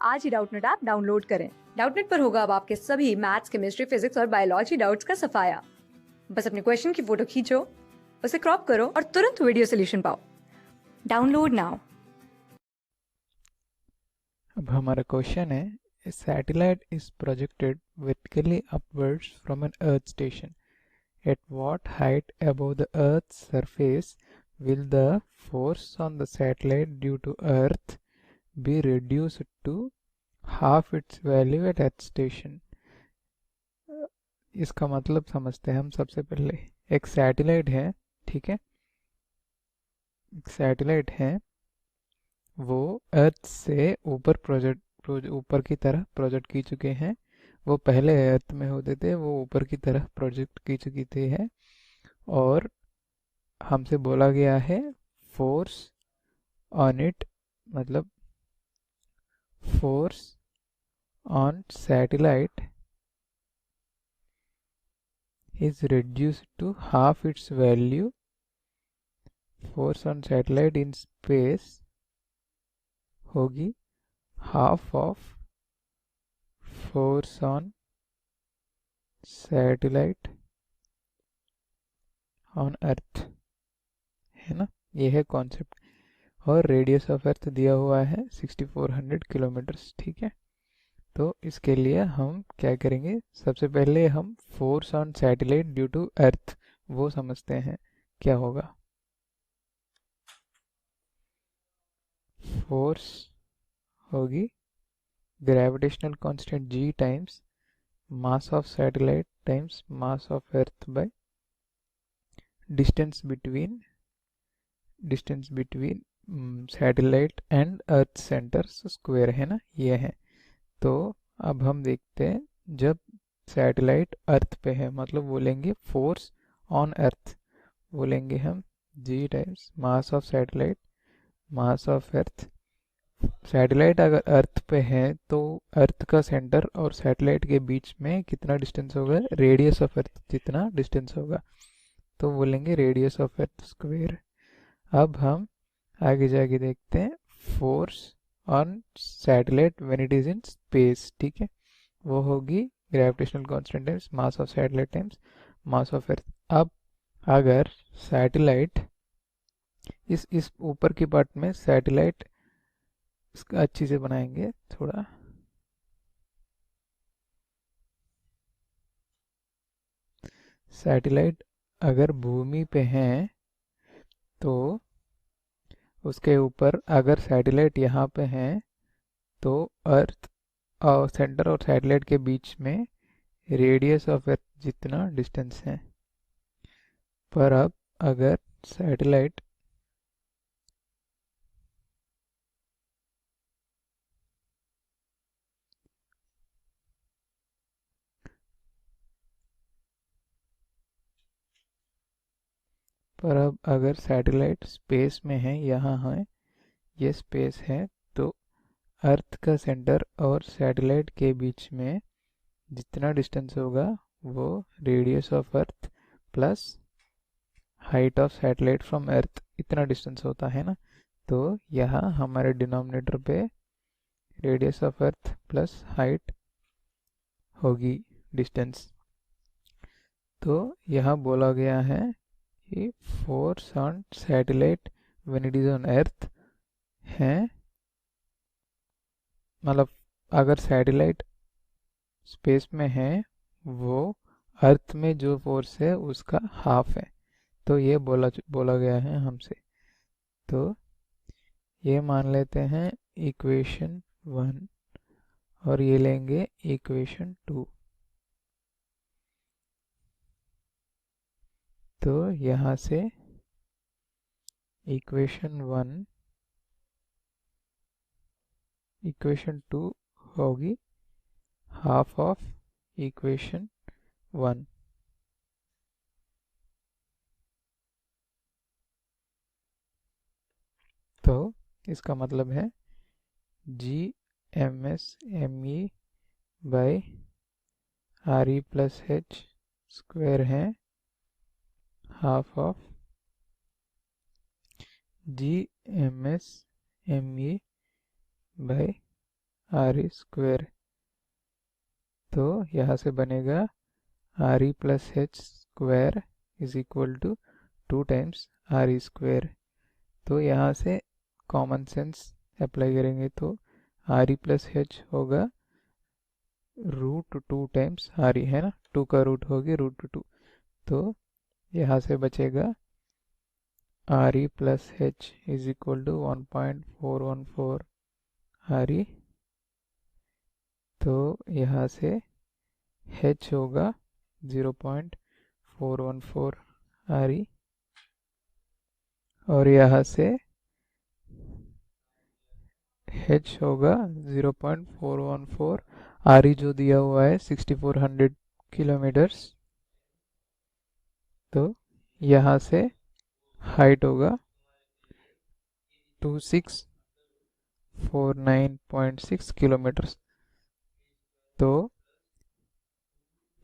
आज ही Doubtnut app download करें। Doubtnut पर होगा अब आपके सभी मैथ्स, केमिस्ट्री, फिजिक्स और बायोलॉजी डाउट्स का सफाया। बस अपने क्वेश्चन की फोटो खींचो, उसे क्रॉप करो और तुरंत वीडियो सोल्यूशन पाओ। Download now. अब हमारा क्वेश्चन है, a satellite is projected vertically upwards from an earth station. At what height above the earth's surface will the force on the satellite due to earth be reduced to half its value at earth station? इसका मतलब समझते हैं हम। सबसे पहले एक satellite है, ठीक है, एक सैटेलाइट है, वो अर्थ से ऊपर की तरह प्रोजेक्ट की चुके हैं। वो पहले अर्थ में होते थे, वो ऊपर की तरह प्रोजेक्ट की चुकी थी है। और हमसे बोला गया है फोर्स ऑन इट, मतलब force on satellite is reduced to half its value. Force on satellite in space होगी half of force on satellite on earth, है ना। ये है कॉन्सेप्ट। और रेडियस ऑफ अर्थ दिया हुआ है 6400 किलोमीटर्स, ठीक है। तो इसके लिए हम क्या करेंगे, सबसे पहले हम force on satellite due to earth वो समझते हैं क्या होगा। फोर्स होगी gravitational constant G times mass of satellite times mass of earth by distance between satellite and earth centre square, है ना, ये है। तो अब हम देखते हैं, जब सैटेलाइट अर्थ पे है, मतलब बोलेंगे फोर्स ऑन अर्थ, बोलेंगे हम G times mass of satellite mass of earth. Satellite अगर अर्थ पे है तो अर्थ का सेंटर और सैटेलाइट के बीच में कितना डिस्टेंस होगा, रेडियस ऑफ अर्थ जितना डिस्टेंस होगा, तो बोलेंगे रेडियस ऑफ अर्थ स्क्वायर। अब हम आगे जाके देखते हैं force on satellite when it is in space, ठीक है। वो होगी gravitational constant times mass of satellite times mass of अर्थ। अब अगर सैटेलाइट इस ऊपर की पार्ट में सैटेलाइट, इसका अच्छी से बनाएंगे थोड़ा। सैटेलाइट अगर भूमि पे हैं तो उसके ऊपर, अगर सैटेलाइट यहाँ पे हैं तो अर्थ और सेंटर और सैटेलाइट के बीच में रेडियस ऑफ अर्थ जितना डिस्टेंस है। पर अब अगर सैटेलाइट अगर सैटेलाइट स्पेस में है, यहाँ है, ये स्पेस है, तो अर्थ का सेंटर और सैटेलाइट के बीच में जितना डिस्टेंस होगा वो radius of earth plus height of satellite from earth, इतना डिस्टेंस होता है ना। तो यहाँ हमारे डिनोमिनेटर पे radius of earth plus height होगी डिस्टेंस। तो यहाँ बोला गया है कि force on satellite when it is on earth है, मतलब अगर सैटेलाइट स्पेस में है वो अर्थ में जो फोर्स है उसका हाफ है। तो ये बोला गया है हमसे। तो ये मान लेते हैं इक्वेशन 1 और ये लेंगे इक्वेशन 2। तो यहाँ से इक्वेशन 1 इक्वेशन 2 होगी हाफ ऑफ इक्वेशन 1। तो इसका मतलब है G M S M E by R E plus H square है half of G M S M E by R square. तो यहाँ से बनेगा R E plus H square is equal to 2 times R E square. तो यहाँ से common sense apply करेंगे तो आर ई प्लस एच होगा √2 टाइम्स आर ई, है ना, 2 का रूट होगी √2। तो यहाँ से बचेगा R E plus H is equal to 1.414 R E. तो यहाँ से h होगा 0.414 आर ई, और यहाँ से h होगा 0.414 आर ई जो दिया हुआ है 6400 किलोमीटर्स। तो यहाँ से हाइट होगा 2649.6 किलोमीटर्स। तो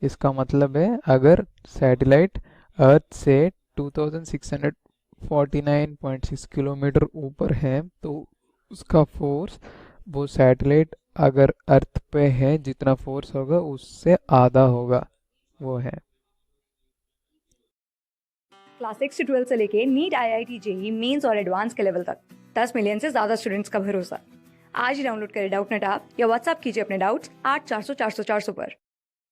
इसका मतलब है अगर सैटेलाइट अर्थ से 2649.6 किलोमीटर ऊपर है तो उसका फोर्स, वो सैटेलाइट अगर अर्थ पे है जितना फोर्स होगा उससे आधा होगा, वो है। क्लास 6 से 12 से लेके नीट, IIT, जेई मेंस और एडवांस के लेवल तक 10 मिलियन से ज्यादा स्टूडेंट्स का भरोसा। आज ही डाउनलोड करें डाउटनेट ऐप या व्हाट्सएप कीजिए अपने डाउट्स 8400 400 400 पर।